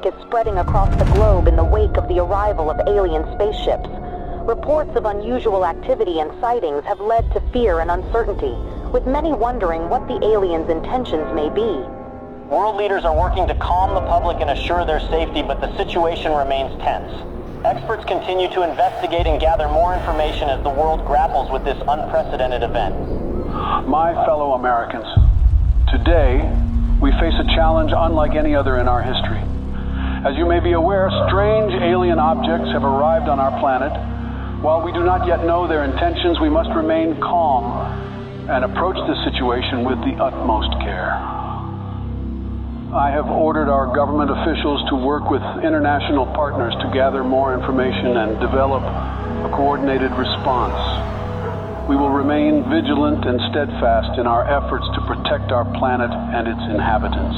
panic is spreading across the globe in the wake of the arrival of alien spaceships. Reports of unusual activity and sightings have led to fear and uncertainty, with many wondering what the aliens' intentions may be. World leaders are working to calm the public and assure their safety, but the situation remains tense. Experts continue to investigate and gather more information as the world grapples with this unprecedented event. My fellow Americans, today we face a challenge unlike any other in our history. As you may be aware, strange alien objects have arrived on our planet. While we do not yet know their intentions, we must remain calm and approach the situation with the utmost care. I have ordered our government officials to work with international partners to gather more information and develop a coordinated response. We will remain vigilant and steadfast in our efforts to protect our planet and its inhabitants.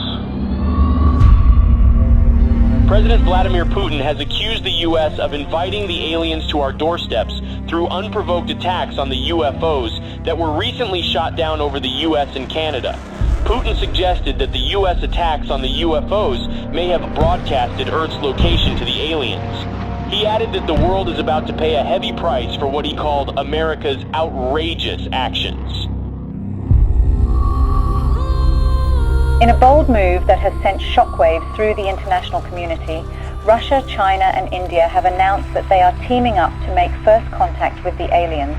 President Vladimir Putin has accused the U.S. of inviting the aliens to our doorsteps through unprovoked attacks on the UFOs that were recently shot down over the U.S. and Canada. Putin suggested that the U.S. attacks on the UFOs may have broadcasted Earth's location to the aliens. He added that the world is about to pay a heavy price for what he called America's outrageous actions. In a bold move that has sent shockwaves through the international community, Russia, China and India have announced that they are teaming up to make first contact with the aliens.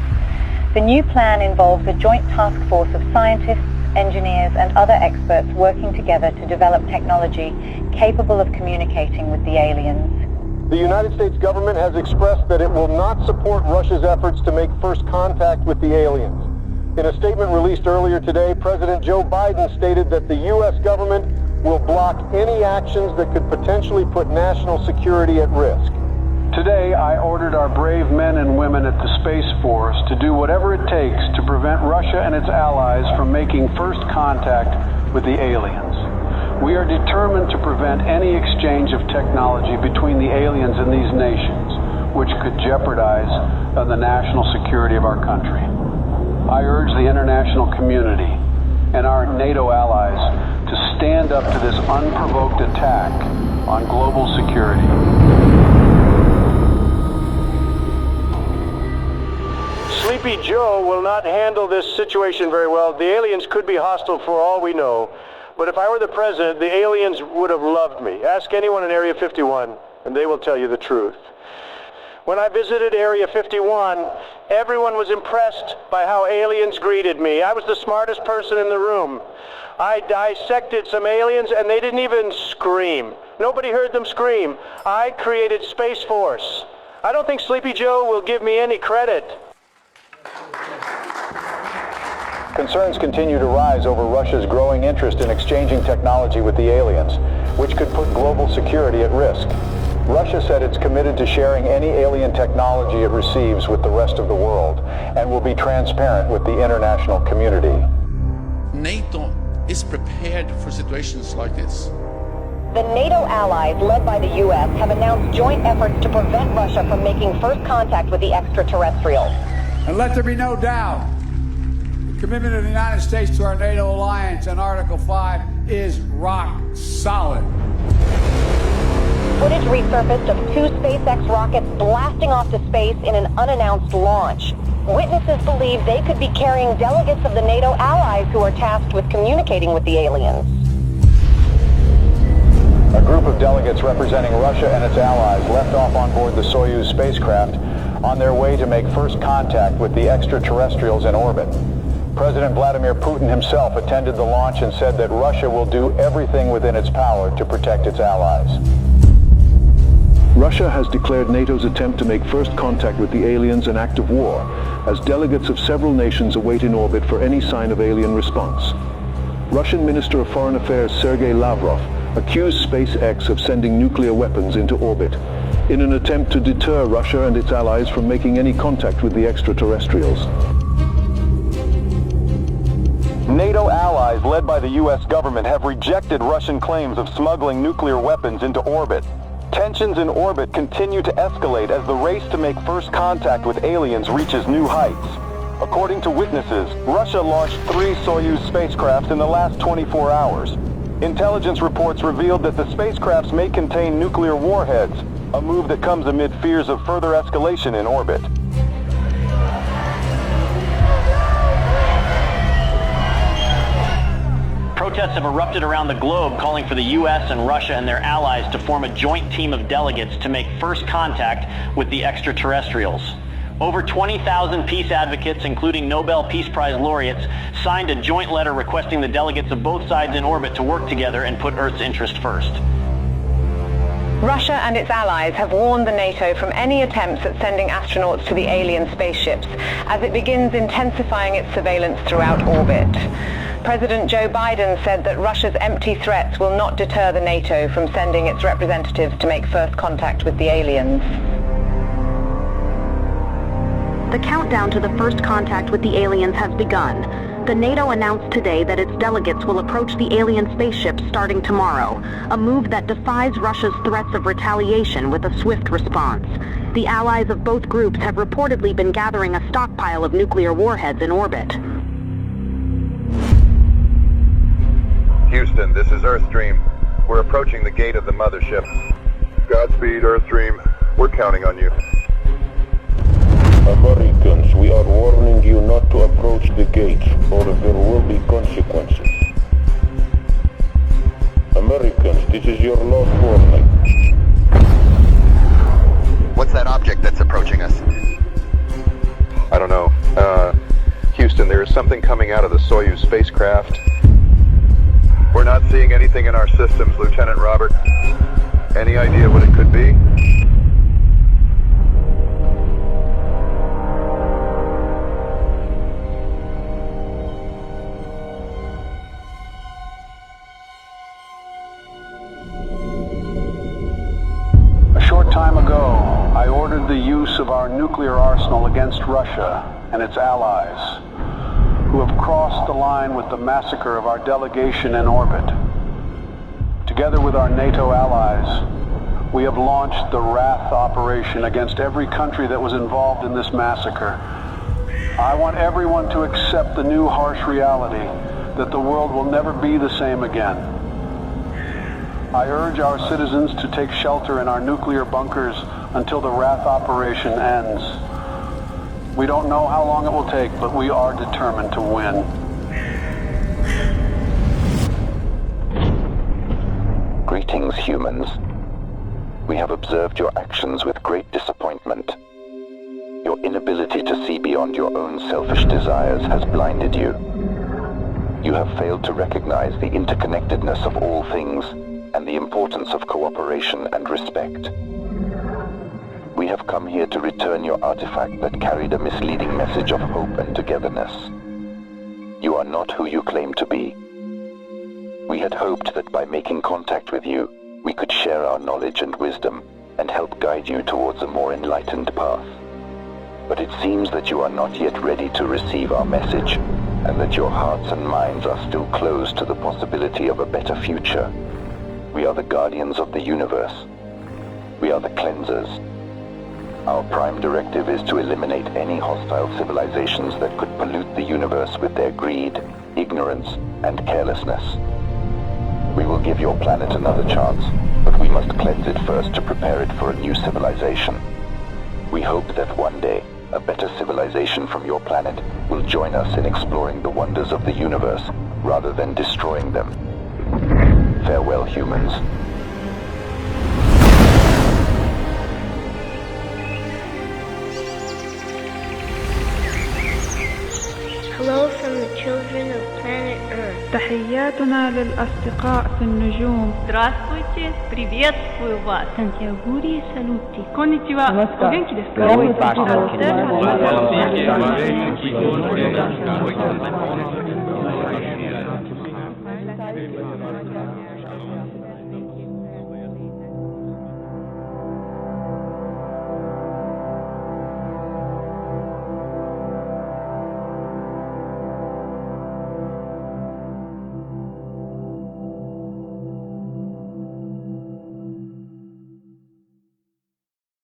The new plan involves a joint task force of scientists, engineers and other experts working together to develop technology capable of communicating with the aliens. The United States government has expressed that it will not support Russia's efforts to make first contact with the aliens. In a statement released earlier today, President Joe Biden stated that the U.S. government will block any actions that could potentially put national security at risk. Today, I ordered our brave men and women at the Space Force to do whatever it takes to prevent Russia and its allies from making first contact with the aliens. We are determined to prevent any exchange of technology between the aliens and these nations, which could jeopardize the national security of our country. I urge the international community and our NATO allies to stand up to this unprovoked attack on global security. Sleepy Joe will not handle this situation very well. The aliens could be hostile for all we know. But if I were the president, the aliens would have loved me. Ask anyone in Area 51, and they will tell you the truth. When I visited Area 51, everyone was impressed by how aliens greeted me. I was the smartest person in the room. I dissected some aliens, and they didn't even scream. Nobody heard them scream. I created Space Force. I don't think Sleepy Joe will give me any credit. Concerns continue to rise over Russia's growing interest in exchanging technology with the aliens, which could put global security at risk. Russia said it's committed to sharing any alien technology it receives with the rest of the world and will be transparent with the international community. NATO is prepared for situations like this. The NATO allies, led by the U.S., have announced joint efforts to prevent Russia from making first contact with the extraterrestrials. And let there be no doubt, the commitment of the United States to our NATO alliance and Article 5 is rock solid. Footage resurfaced of two SpaceX rockets blasting off to space in an unannounced launch. Witnesses believe they could be carrying delegates of the NATO allies who are tasked with communicating with the aliens. A group of delegates representing Russia and its allies left off on board the Soyuz spacecraft on their way to make first contact with the extraterrestrials in orbit. President Vladimir Putin himself attended the launch and said that Russia will do everything within its power to protect its allies. Russia has declared NATO's attempt to make first contact with the aliens an act of war, as delegates of several nations await in orbit for any sign of alien response. Russian Minister of Foreign Affairs Sergei Lavrov accused SpaceX of sending nuclear weapons into orbit in an attempt to deter Russia and its allies from making any contact with the extraterrestrials. NATO allies led by the U.S. government have rejected Russian claims of smuggling nuclear weapons into orbit. Tensions in orbit continue to escalate as the race to make first contact with aliens reaches new heights. According to witnesses, Russia launched 3 Soyuz spacecraft in the last 24 hours. Intelligence reports revealed that the spacecrafts may contain nuclear warheads, a move that comes amid fears of further escalation in orbit. Protests have erupted around the globe calling for the U.S. and Russia and their allies to form a joint team of delegates to make first contact with the extraterrestrials. Over 20,000 peace advocates, including Nobel Peace Prize laureates, signed a joint letter requesting the delegates of both sides in orbit to work together and put Earth's interest first. Russia and its allies have warned the NATO from any attempts at sending astronauts to the alien spaceships as it begins intensifying its surveillance throughout orbit. President Joe Biden said that Russia's empty threats will not deter the NATO from sending its representatives to make first contact with the aliens. The countdown to the first contact with the aliens has begun. The NATO announced today that its delegates will approach the alien spaceships starting tomorrow, a move that defies Russia's threats of retaliation with a swift response. The allies of both groups have reportedly been gathering a stockpile of nuclear warheads in orbit. Houston, this is Earthstream. We're approaching the gate of the mothership. Godspeed, Earthstream. We're counting on you. Americans, we are warning you not to approach the gates, or there will be consequences. Americans, this is your last warning. What's that object that's approaching us? I don't know. Houston, there is something coming out of the Soyuz spacecraft. We're not seeing anything in our systems, Lieutenant Robert. Any idea what it could be? A short time ago, I ordered the use of our nuclear arsenal against Russia and its allies, who have crossed the line with the massacre of our delegation in orbit. Together with our NATO allies, we have launched the Wrath operation against every country that was involved in this massacre. I want everyone to accept the new harsh reality that the world will never be the same again. I urge our citizens to take shelter in our nuclear bunkers until the Wrath operation ends. We don't know how long it will take, but we are determined to win. Greetings, humans. We have observed your actions with great disappointment. Your inability to see beyond your own selfish desires has blinded you. You have failed to recognize the interconnectedness of all things and the importance of cooperation and respect. We have come here to return your artifact that carried a misleading message of hope and togetherness. You are not who you claim to be. We had hoped that by making contact with you, we could share our knowledge and wisdom and help guide you towards a more enlightened path. But it seems that you are not yet ready to receive our message, and that your hearts and minds are still closed to the possibility of a better future. We are the guardians of the universe. We are the cleansers. Our prime directive is to eliminate any hostile civilizations that could pollute the universe with their greed, ignorance, and carelessness. We will give your planet another chance, but we must cleanse it first to prepare it for a new civilization. We hope that one day, a better civilization from your planet will join us in exploring the wonders of the universe rather than destroying them. Farewell, humans. Hello from the children of planet Earth. تحياتنا للأصدقاء في النجوم. Здравствуйте, приветствую вас. Сантьягури салюти. Конничева. Оgenki desu ka?